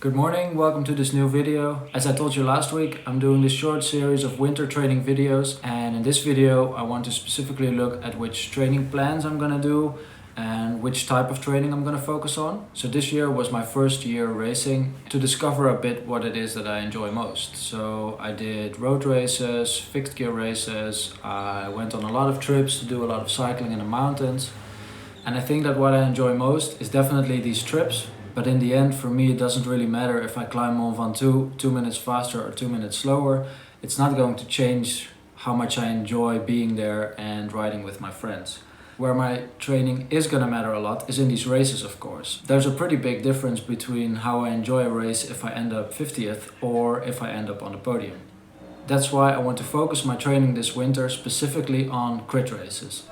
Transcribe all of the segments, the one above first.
Good morning, welcome to this new video. As I told you last week, I'm doing this short series of winter training videos, and in this video I want to specifically look at which training plans I'm gonna do and which type of training I'm gonna focus on. So this year was my first year racing to discover a bit what it is that I enjoy most. So I did road races, fixed gear races, I went on a lot of trips to do a lot of cycling in the mountains. And I think that what I enjoy most is definitely these trips. But in the end, for me, it doesn't really matter if I climb Mont Ventoux 2 minutes faster or 2 minutes slower. It's not going to change how much I enjoy being there and riding with my friends. Where my training is gonna matter a lot is in these races, of course. There's a pretty big difference between how I enjoy a race if I end up 50th or if I end up on the podium. That's why I want to focus my training this winter specifically on crit races.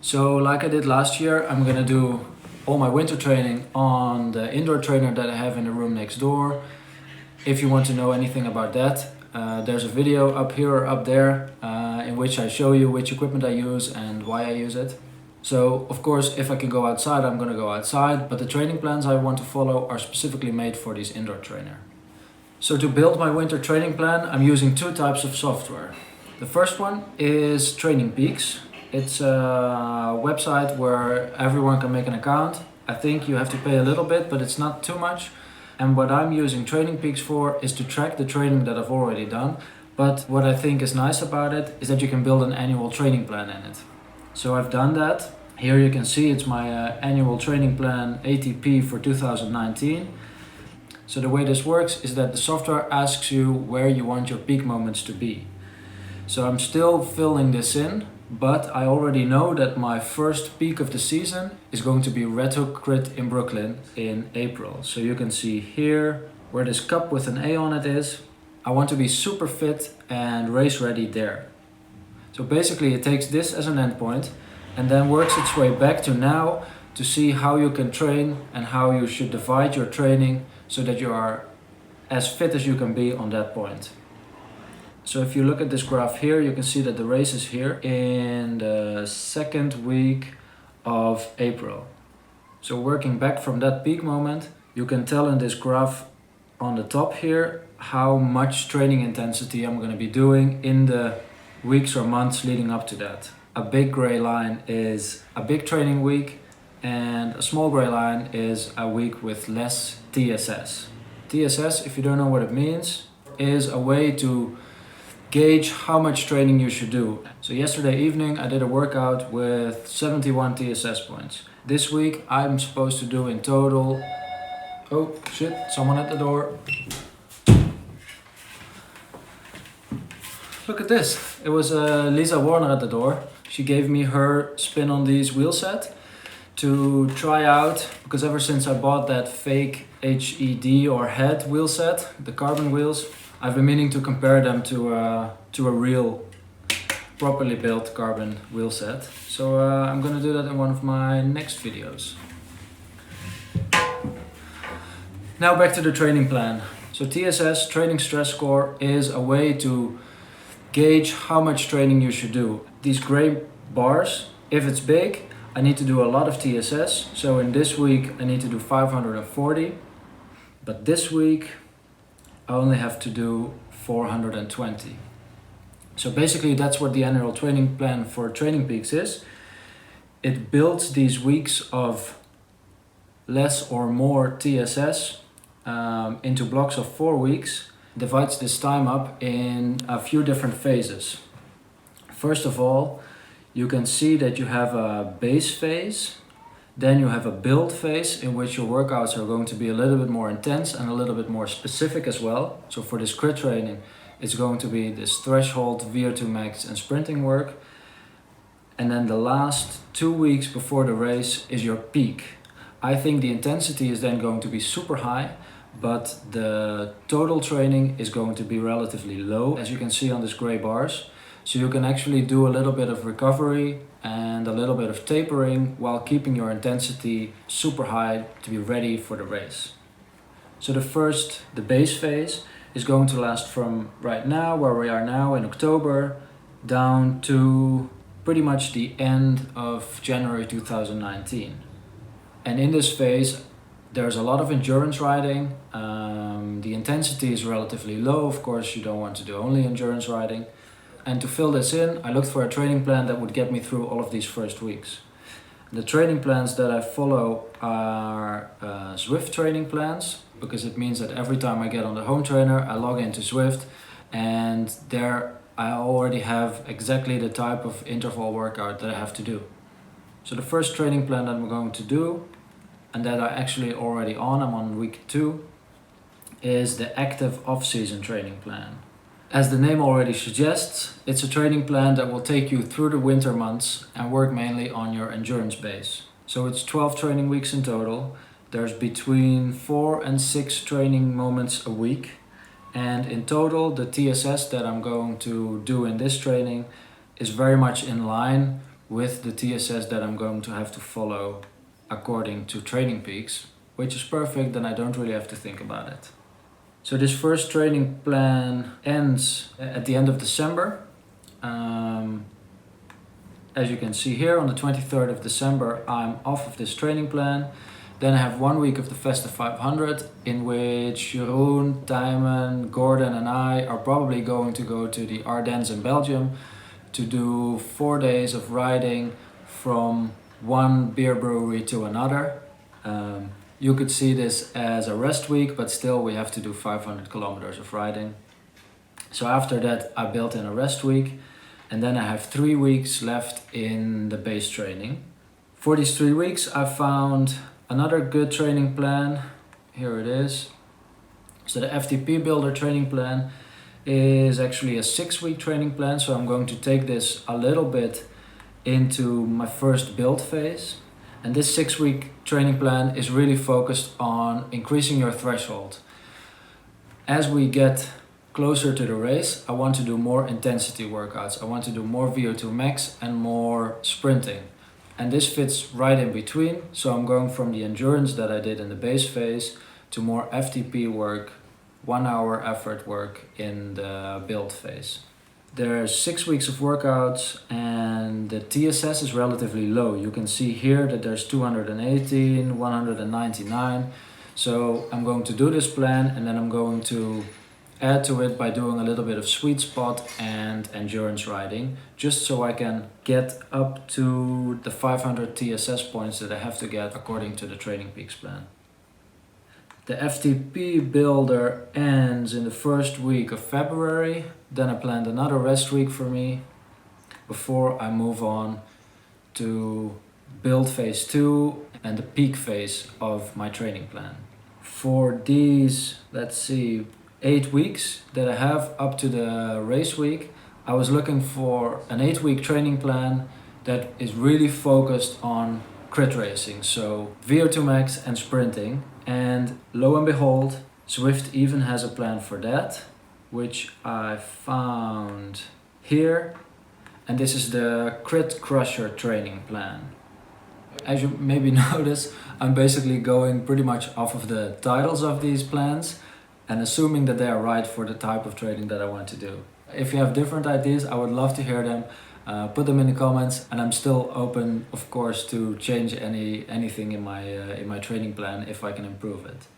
So like I did last year, I'm gonna do all my winter training on the indoor trainer that I have in the room next door. If you want to know anything about that, there's a video up here or up there in which I show you which equipment I use and why I use it. So of course, if I can go outside, I'm gonna go outside, but the training plans I want to follow are specifically made for this indoor trainer. So to build my winter training plan, I'm using two types of software. The first one is Training Peaks. It's a website where everyone can make an account. I think you have to pay a little bit, but it's not too much. And what I'm using Training Peaks for is to track the training that I've already done. But what I think is nice about it is that you can build an annual training plan in it. So I've done that. Here you can see it's my annual training plan ATP for 2019. So the way this works is that the software asks you where you want your peak moments to be. So I'm still filling this in, but I already know that my first peak of the season is going to be Red Hook Crit in Brooklyn in April. So you can see here where this cup with an A on it is. I want to be super fit and race ready there. So basically it takes this as an endpoint and then works its way back to now to see how you can train and how you should divide your training so that you are as fit as you can be on that point. So if you look at this graph here, you can see that the race is here in the second week of April. So working back from that peak moment, you can tell in this graph on the top here how much training intensity I'm going to be doing in the weeks or months leading up to that. A big gray line is a big training week and a small gray line is a week with less TSS. TSS, if you don't know what it means, is a way to gauge how much training you should do. So yesterday evening I did a workout with 71 TSS points. This week I'm supposed to do in total... Oh shit, someone at the door. Look at this. It was Lisa Warner at the door. She gave me her spin on these wheel set to try out, because ever since I bought that fake HED or head wheel set, the carbon wheels, I've been meaning to compare them to a real, properly built carbon wheel set. So I'm gonna do that in one of my next videos. Now back to the training plan. So TSS, training stress score, is a way to gauge how much training you should do. These gray bars, if it's big, I need to do a lot of TSS. So in this week I need to do 540, but this week I only have to do 420. So basically that's what the annual training plan for Training Peaks is. It builds these weeks of less or more TSS into blocks of 4 weeks, divides this time up in a few different phases. First of all, you can see that you have a base phase. Then you have a build phase in which your workouts are going to be a little bit more intense and a little bit more specific as well. So for this crit training, it's going to be this threshold, VO2 max and sprinting work. And then the last 2 weeks before the race is your peak. I think the intensity is then going to be super high, but the total training is going to be relatively low, as you can see on these gray bars. So you can actually do a little bit of recovery and a little bit of tapering while keeping your intensity super high to be ready for the race. So the base phase, is going to last from right now, where we are now in October, down to pretty much the end of January 2019. And in this phase, there's a lot of endurance riding. The intensity is relatively low. Of course, you don't want to do only endurance riding. And to fill this in, I looked for a training plan that would get me through all of these first weeks. The training plans that I follow are Zwift training plans, because it means that every time I get on the home trainer, I log into Zwift, and there I already have exactly the type of interval workout that I have to do. So the first training plan that I'm going to do, and that I actually already I'm on week 2, is the active off-season training plan. As the name already suggests, it's a training plan that will take you through the winter months and work mainly on your endurance base. So it's 12 training weeks in total. There's between 4 and 6 training moments a week. And in total, the TSS that I'm going to do in this training is very much in line with the TSS that I'm going to have to follow according to Training Peaks, which is perfect, then I don't really have to think about it. So this first training plan ends at the end of December. As you can see here, on the 23rd of December, I'm off of this training plan. Then I have 1 week of the Festive 500, in which Jeroen, Tijmen, Gordon and I are probably going to go to the Ardennes in Belgium to do 4 days of riding from one beer brewery to another. You could see this as a rest week, but still we have to do 500 kilometers of riding. So after that I built in a rest week, and then I have 3 weeks left in the base training. For these 3 weeks I found another good training plan. Here it is. So the FTP Builder training plan is actually a 6-week training plan, so I'm going to take this a little bit into my first build phase. And this 6-week training plan is really focused on increasing your threshold. As we get closer to the race, I want to do more intensity workouts. I want to do more VO2 max and more sprinting. And this fits right in between. So I'm going from the endurance that I did in the base phase to more FTP work, 1 hour effort work in the build phase. There's 6 weeks of workouts and the TSS is relatively low. You can see here that there's 218, 199. So I'm going to do this plan, and then I'm going to add to it by doing a little bit of sweet spot and endurance riding, just so I can get up to the 500 TSS points that I have to get according to the Training Peaks plan. The FTP Builder ends in the first week of February. Then I planned another rest week for me before I move on to build phase 2 and the peak phase of my training plan. For these, 8 weeks that I have up to the race week, I was looking for an 8-week training plan that is really focused on crit racing, so VO2 max and sprinting. And lo and behold, Zwift even has a plan for that, which I found here. And this is the Crit Crusher training plan. As you maybe notice, I'm basically going pretty much off of the titles of these plans and assuming that they are right for the type of training that I want to do. If you have different ideas, I would love to hear them. Put them in the comments, and I'm still open, of course, to change anything in my training plan if I can improve it.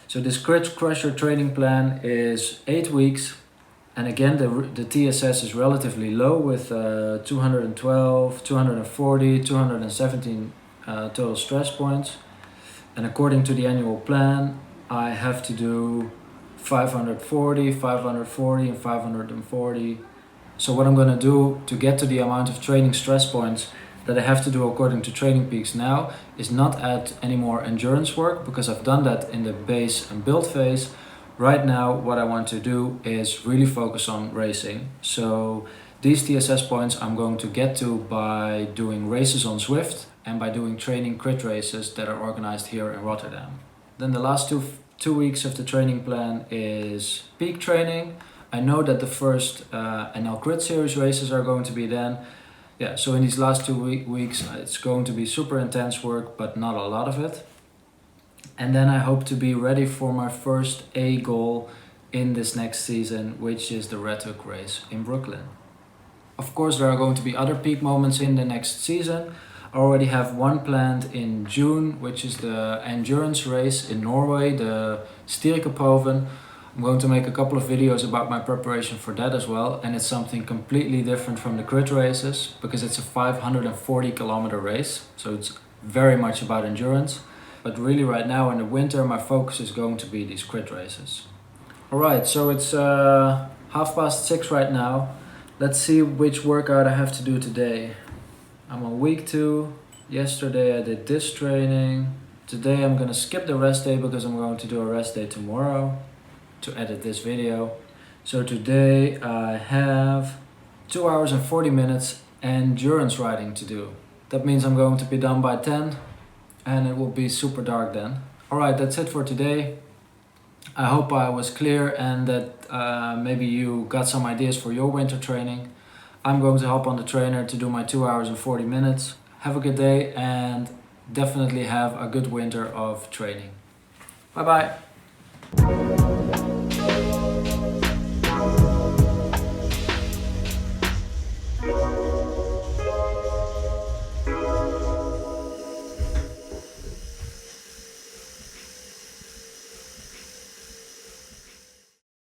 So this Crit Crusher training plan is 8 weeks, and again the TSS is relatively low with 212, 240, 217 total stress points, and according to the annual plan I have to do 540, 540 and 540. So what I'm going to do to get to the amount of training stress points that I have to do according to Training Peaks now is not add any more endurance work, because I've done that in the base and build phase. Right now what I want to do is really focus on racing. So these TSS points I'm going to get to by doing races on Zwift and by doing training crit races that are organized here in Rotterdam. Then the last two weeks of the training plan is peak training. I know that the first NL Crit Series races are going to be then. Yeah, so in these last 2 weeks it's going to be super intense work, but not a lot of it. And then I hope to be ready for my first A goal in this next season, which is the Red Hook race in Brooklyn. Of course, there are going to be other peak moments in the next season. I already have one planned in June, which is the endurance race in Norway, the Styrkeproven. I'm going to make a couple of videos about my preparation for that as well, and it's something completely different from the crit races because it's a 540 kilometer race, so it's very much about endurance. But really right now in the winter my focus is going to be these crit races. Alright, so it's 6:30 right now. Let's see which workout I have to do today. I'm on week 2. Yesterday I did this training. Today I'm gonna skip the rest day because I'm going to do a rest day tomorrow to edit this video. So today I have 2 hours and 40 minutes endurance riding to do. That means I'm going to be done by 10 and it will be super dark then. Alright, that's it for today. I hope I was clear and that maybe you got some ideas for your winter training. I'm going to hop on the trainer to do my 2 hours and 40 minutes. Have a good day and definitely have a good winter of training. Bye bye.